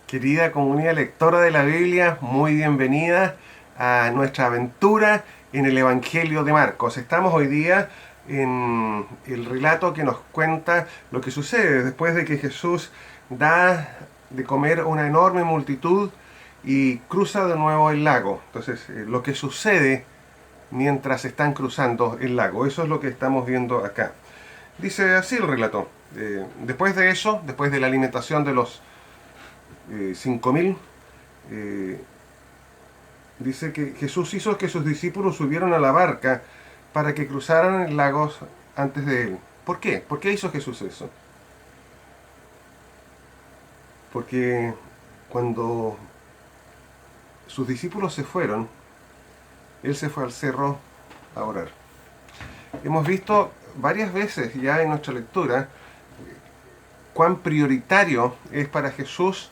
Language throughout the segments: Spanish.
Querida comunidad lectora de la Biblia, muy bienvenida a nuestra aventura en el Evangelio de Marcos. Estamos hoy día en el relato que nos cuenta lo que sucede después de que Jesús da de comer a una enorme multitud y cruza de nuevo el lago. Entonces, lo que sucede mientras están cruzando el lago, eso es lo que estamos viendo acá. Dice así el relato. Después de eso, después de la alimentación de los 5.000, dice que Jesús hizo que sus discípulos subieran a la barca para que cruzaran el lago antes de él. ¿Por qué? ¿Por qué hizo Jesús eso? Porque cuando sus discípulos se fueron, él se fue al cerro a orar. Hemos visto varias veces ya en nuestra lectura cuán prioritario es para Jesús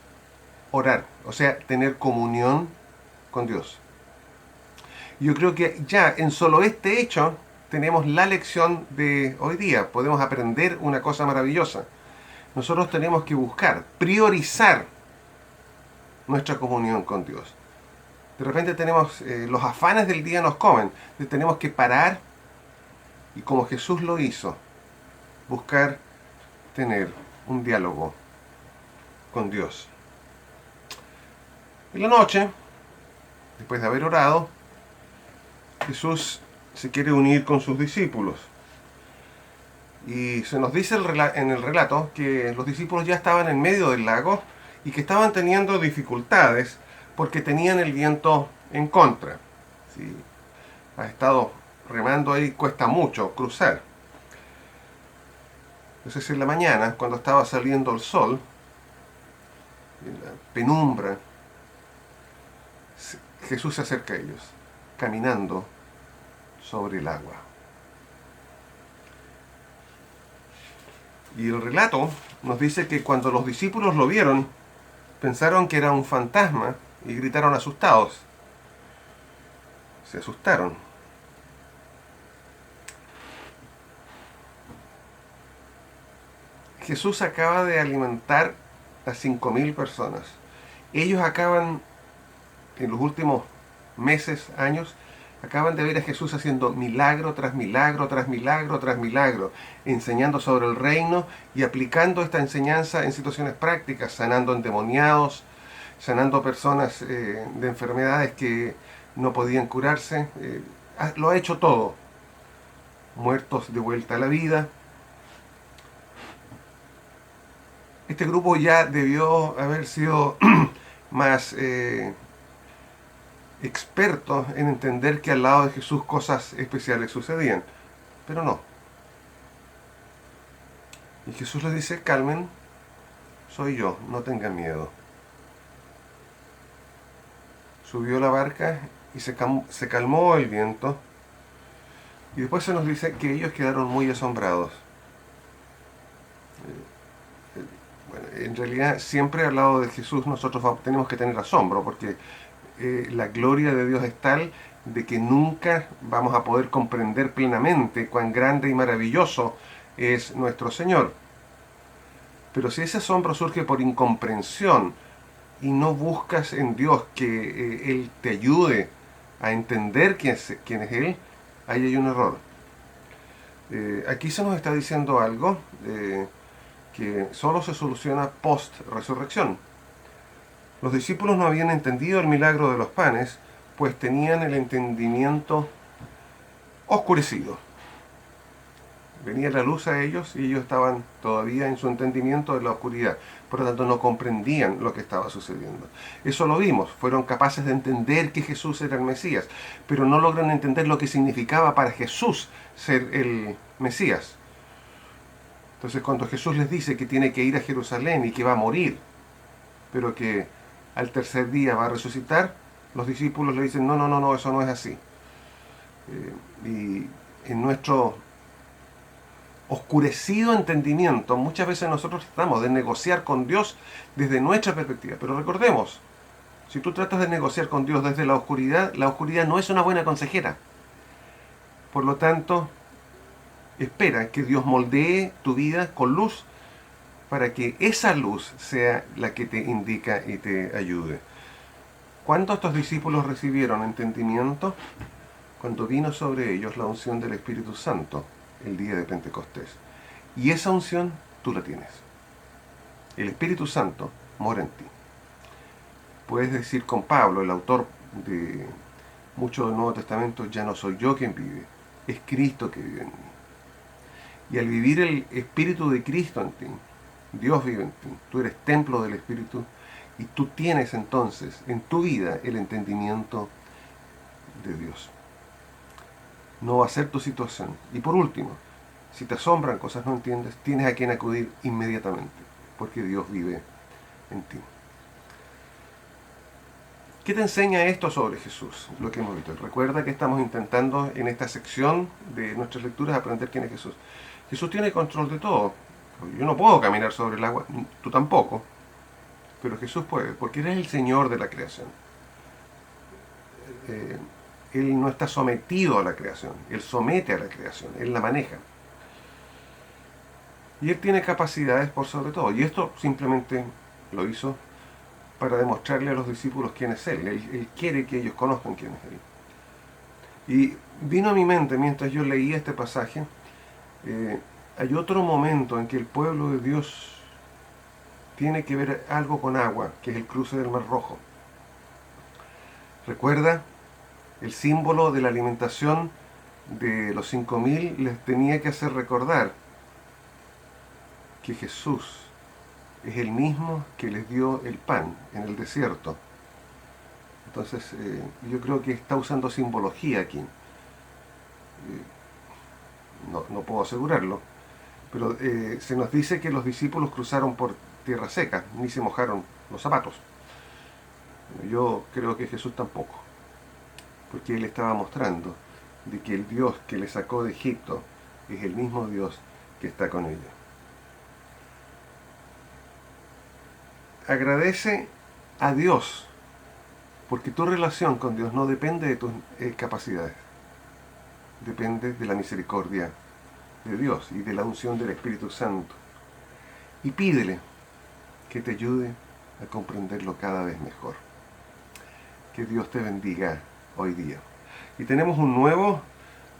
orar, o sea, tener comunión con Dios. Yo creo que ya en solo este hecho tenemos la lección de hoy día. Podemos aprender una cosa maravillosa. Nosotros tenemos que buscar, priorizar nuestra comunión con Dios. De repente tenemos, los afanes del día nos comen. Tenemos que parar y, como Jesús lo hizo, buscar tener un diálogo con Dios. En la noche, después de haber orado, Jesús se quiere unir con sus discípulos. Y se nos dice en el relato que los discípulos ya estaban en medio del lago y que estaban teniendo dificultades porque tenían el viento en contra. Si has estado remando ahí, cuesta mucho cruzar. Entonces, en la mañana, cuando estaba saliendo el sol, en la penumbra, Jesús se acerca a ellos, caminando sobre el agua. Y el relato nos dice que cuando los discípulos lo vieron, pensaron que era un fantasma y gritaron asustados. Se asustaron. Jesús acaba de alimentar a 5.000 personas. Ellos acaban, en los últimos meses, años, acaban de ver a Jesús haciendo milagro tras milagro, tras milagro, tras milagro, enseñando sobre el reino y aplicando esta enseñanza en situaciones prácticas, sanando endemoniados, sanando personas de enfermedades que no podían curarse. Lo ha hecho todo. Muertos de vuelta a la vida. Este grupo ya debió haber sido más expertos en entender que al lado de Jesús cosas especiales sucedían, pero no. Y Jesús les dice: calmen, soy yo, no tengan miedo. Subió la barca y se calmó el viento, y después se nos dice que ellos quedaron muy asombrados. Bueno, en realidad siempre al lado de Jesús nosotros tenemos que tener asombro, porque la gloria de Dios es tal de que nunca vamos a poder comprender plenamente cuán grande y maravilloso es nuestro Señor. Pero si ese asombro surge por incomprensión y no buscas en Dios que Él te ayude a entender quién es Él, ahí hay un error. Aquí se nos está diciendo algo que solo se soluciona post-resurrección. Los discípulos no habían entendido el milagro de los panes, pues tenían el entendimiento oscurecido. Venía la luz a ellos y ellos estaban todavía en su entendimiento de la oscuridad. Por lo tanto, no comprendían lo que estaba sucediendo. Eso lo vimos. Fueron capaces de entender que Jesús era el Mesías, pero no logran entender lo que significaba para Jesús ser el Mesías. Entonces, cuando Jesús les dice que tiene que ir a Jerusalén y que va a morir, pero que al tercer día va a resucitar, los discípulos le dicen: no, eso no es así. Y en nuestro oscurecido entendimiento, muchas veces nosotros tratamos de negociar con Dios desde nuestra perspectiva. Pero recordemos, si tú tratas de negociar con Dios desde la oscuridad no es una buena consejera. Por lo tanto, espera que Dios moldee tu vida con luz para que esa luz sea la que te indica y te ayude. ¿Cuándo estos discípulos recibieron entendimiento? Cuando vino sobre ellos la unción del Espíritu Santo el día de Pentecostés. Y esa unción tú la tienes. El Espíritu Santo mora en ti. Puedes decir con Pablo, el autor de mucho del Nuevo Testamento, ya no soy yo quien vive, es Cristo que vive en mí. Y al vivir el Espíritu de Cristo en ti, Dios vive en ti, tú eres templo del Espíritu y tú tienes entonces en tu vida el entendimiento de Dios. No va a ser tu situación. Y por último, si te asombran cosas no entiendes, tienes a quien acudir inmediatamente, porque Dios vive en ti. ¿Qué te enseña esto sobre Jesús? Lo que hemos visto. Recuerda que estamos intentando en esta sección de nuestras lecturas aprender quién es Jesús. Jesús tiene control de todo. Yo no puedo caminar sobre el agua, tú tampoco, pero Jesús puede, porque Él es el Señor de la creación. Él no está sometido a la creación, Él somete a la creación, Él la maneja. Y Él tiene capacidades por sobre todo. Y esto simplemente lo hizo para demostrarle a los discípulos quién es Él. Él quiere que ellos conozcan quién es Él. Y vino a mi mente mientras yo leía este pasaje, hay otro momento en que el pueblo de Dios tiene que ver algo con agua, que es el cruce del Mar Rojo. Recuerda, el símbolo de la alimentación de los 5.000 les tenía que hacer recordar que Jesús es el mismo que les dio el pan en el desierto. Entonces, yo creo que está usando simbología aquí. No puedo asegurarlo, pero se nos dice que los discípulos cruzaron por tierra seca, ni se mojaron los zapatos. Yo creo que Jesús tampoco, porque Él estaba mostrando de que el Dios que le sacó de Egipto es el mismo Dios que está con ellos. Agradece a Dios, porque tu relación con Dios no depende de tus capacidades, depende de la misericordia de Dios y de la unción del Espíritu Santo. Y pídele que te ayude a comprenderlo cada vez mejor. Que Dios te bendiga hoy día. Y tenemos un nuevo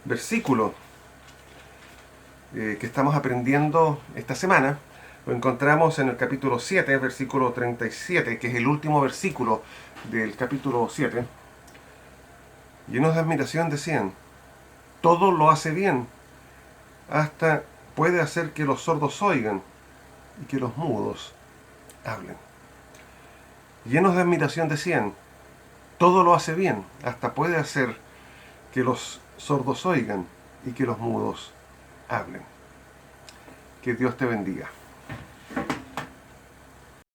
versículo que estamos aprendiendo esta semana. Lo encontramos en el capítulo 7, versículo 37, que es el último versículo del capítulo 7. Llenos de admiración decían, todo lo hace bien, hasta puede hacer que los sordos oigan y que los mudos hablen. Llenos de admiración decían, todo lo hace bien, hasta puede hacer que los sordos oigan y que los mudos hablen. Que Dios te bendiga.